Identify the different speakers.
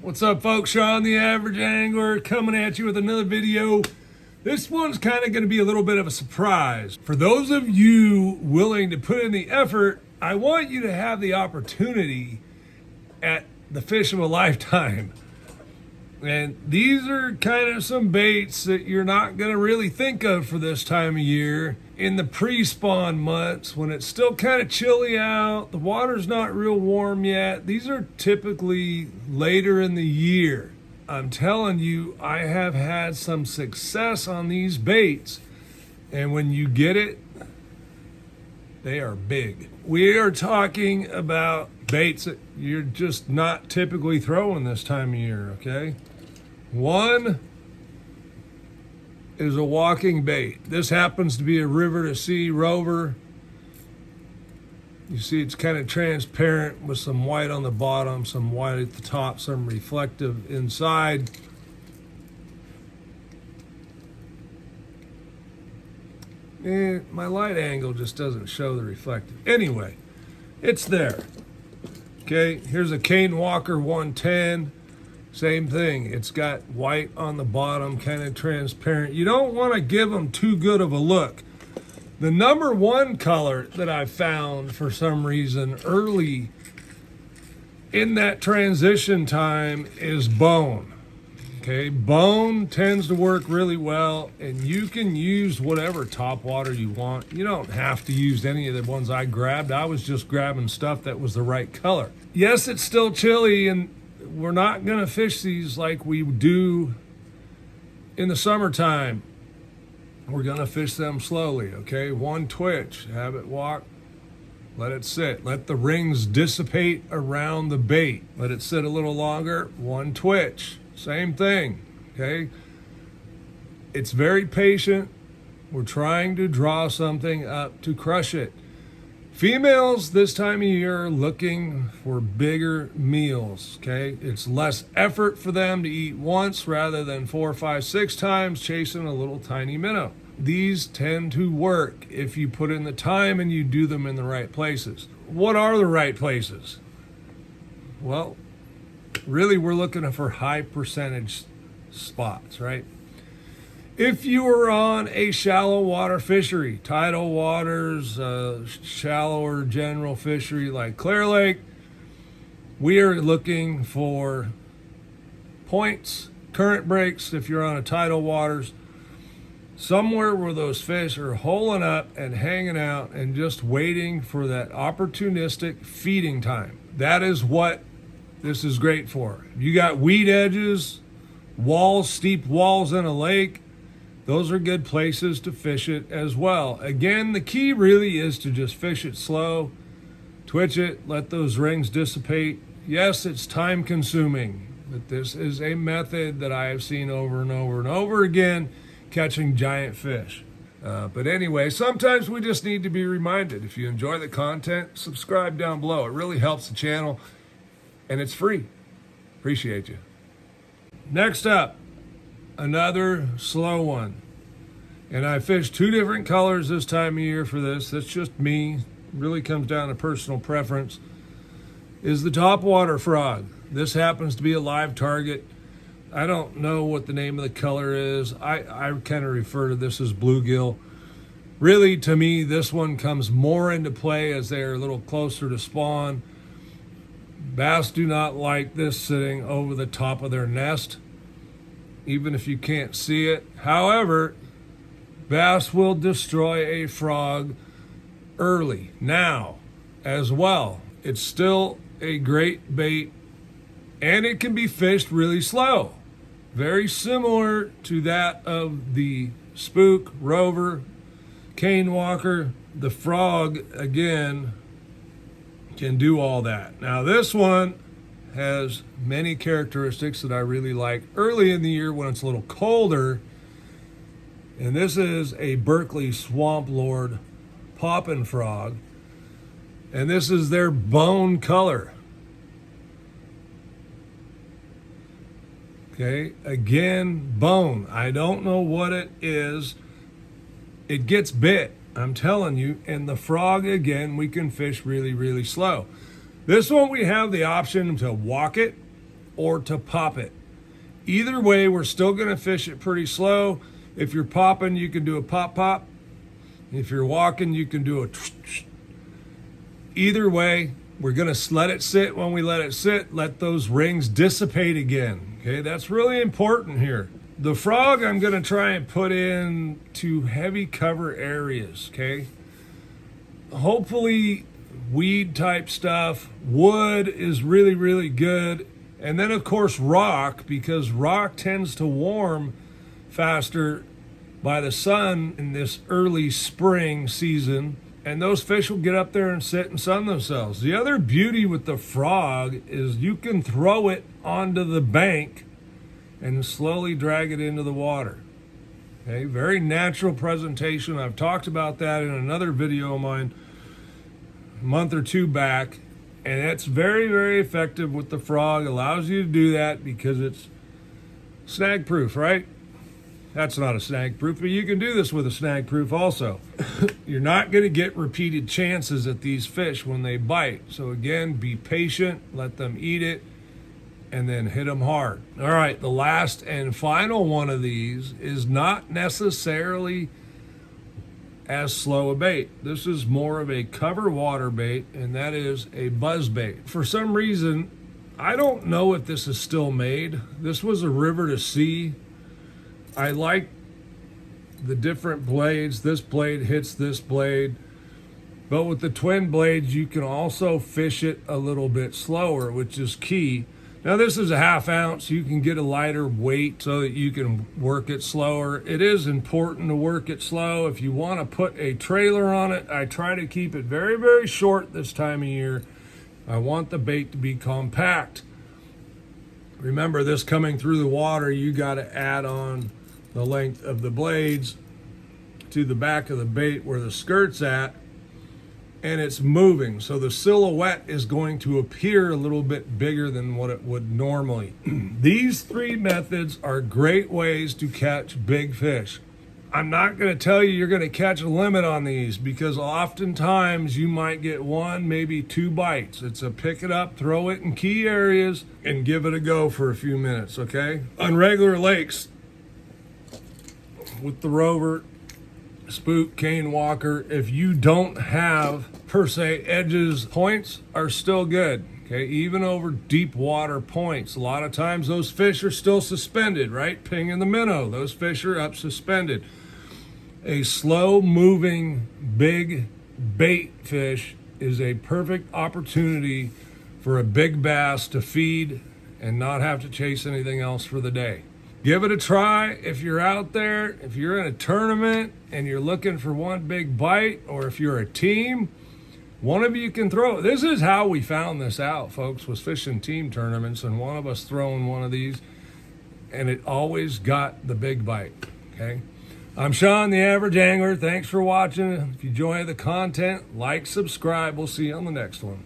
Speaker 1: What's up, folks? Sean the Average Angler coming at you with another video. This one's kind of going to be a little bit of a surprise. For those of you willing to put in the effort, I want you to have the opportunity at the fish of a lifetime. And these are kind of some baits that you're not going to really think of for this time of year. In the pre-spawn months, when it's still kind of chilly out, the water's not real warm yet. These are typically later in the year. I'm telling you, I have had some success on these baits. And when you get it, they are big. We are talking about baits that you're just not typically throwing this time of year, okay? One is a walking bait. This happens to be a river to sea rover. You see it's kind of transparent with some white on the bottom, some white at the top, some reflective inside. And my light angle just doesn't show the reflective. Anyway, it's there. Okay, here's a Cane Walker 110. Same thing. It's got white on the bottom, kind of transparent. You don't want to give them too good of a look. The number one color that I found for some reason early in that transition time is bone. Okay, bone tends to work really well, and you can use whatever topwater you want. You don't have to use any of the ones I grabbed. I was just grabbing stuff that was the right color. Yes, it's still chilly, and we're not going to fish these like we do in the summertime. We're going to fish them slowly, okay? One twitch, have it walk, let it sit. Let the rings dissipate around the bait. Let it sit a little longer, one twitch. Same thing, okay? It's very patient. We're trying to draw something up to crush it. Females this time of year are looking for bigger meals, okay? It's less effort for them to eat once rather than 4, 5, 6 times chasing a little tiny minnow. These tend to work if you put in the time and you do them in the right places. What are the right places? Well, really we're looking for high percentage spots, right? If you are on a shallow water fishery, tidal waters, shallower general fishery like Clear Lake, we are looking for points, current breaks if you're on a tidal waters, somewhere where those fish are holing up and hanging out and just waiting for that opportunistic feeding time. That is what this is great for. You got weed edges, walls, steep walls in a lake. Those are good places to fish it as well. Again, the key really is to just fish it slow, twitch it, let those rings dissipate. Yes, it's time consuming, but this is a method that I have seen over and over and over again, catching giant fish. But anyway, sometimes we just need to be reminded. If you enjoy the content, subscribe down below. It really helps the channel, and it's free. Appreciate you. Next up, another slow one. And I fished 2 different colors this time of year for this. That's just me. It really comes down to personal preference. Is the topwater frog. This happens to be a live target. I don't know what the name of the color is. I kind of refer to this as bluegill. Really, to me, this one comes more into play as they're a little closer to spawn. Bass do not like this sitting over the top of their nest, even if you can't see it. However, bass will destroy a frog early, now, as well. It's still a great bait, and it can be fished really slow. Very similar to that of the spook, rover, cane walker. The frog, again, can do all that. Now, this one has many characteristics that I really like early in the year when it's a little colder. And this is a Berkeley Swamp Lord poppin' frog. And this is their bone color. Okay, again, bone. I don't know what it is. It gets bit, I'm telling you. And the frog, again, we can fish really, really slow. This one we have the option to walk it or to pop it. Either way, we're still going to fish it pretty slow. If you're popping, you can do a pop pop. If you're walking, you can do a either way, we're going to let it sit. When we let it sit, let those rings dissipate again. Okay, that's really important here. The frog I'm going to try and put in to heavy cover areas, okay? Hopefully weed type stuff. Wood is really, really good. And then of course rock, because rock tends to warm faster by the sun in this early spring season. And those fish will get up there and sit and sun themselves. The other beauty with the frog is you can throw it onto the bank and slowly drag it into the water. Okay, very natural presentation. I've talked about that in another video of mine a month or two back. And it's very, very effective with the frog. Allows you to do that because it's snag proof, right? That's not a snag proof, but you can do this with a snag proof also. You're not going to get repeated chances at these fish when they bite. So again, be patient, let them eat it, and then hit them hard. All right, the last and final one of these is not necessarily as slow a bait. This is more of a cover water bait, and that is a buzzbait. For some reason, I don't know if this is still made. This was a river to sea. I like the different blades. This blade hits this blade. But with the twin blades, you can also fish it a little bit slower, which is key. Now this is a 1/2 ounce. You can get a lighter weight so that you can work it slower. It is important to work it slow. If you want to put a trailer on it, I try to keep it very, very short this time of year. I want the bait to be compact. Remember, this coming through the water, you got to add on the length of the blades to the back of the bait where the skirt's at, and it's moving, so the silhouette is going to appear a little bit bigger than what it would normally. These 3 methods are great ways to catch big fish. I'm not going to tell you you're going to catch a limit on these, because oftentimes you might get 1, maybe 2 bites. It's a pick it up, throw it in key areas, and give it a go for a few minutes, okay? On regular lakes, with the rover, spook, cane walker, if you don't have per se edges, points are still good. Okay, even over deep water points, a lot of times those fish are still suspended, right? Ping and the minnow, those fish are up suspended. A slow moving big bait fish is a perfect opportunity for a big bass to feed and not have to chase anything else for the day. Give it a try if you're out there, if you're in a tournament and you're looking for one big bite, or if you're a team, one of you can throw it. This is how we found this out, folks, was fishing team tournaments and one of us throwing one of these, and it always got the big bite, okay? I'm Sean, the Average Angler. Thanks for watching. If you enjoy the content, like, subscribe. We'll see you on the next one.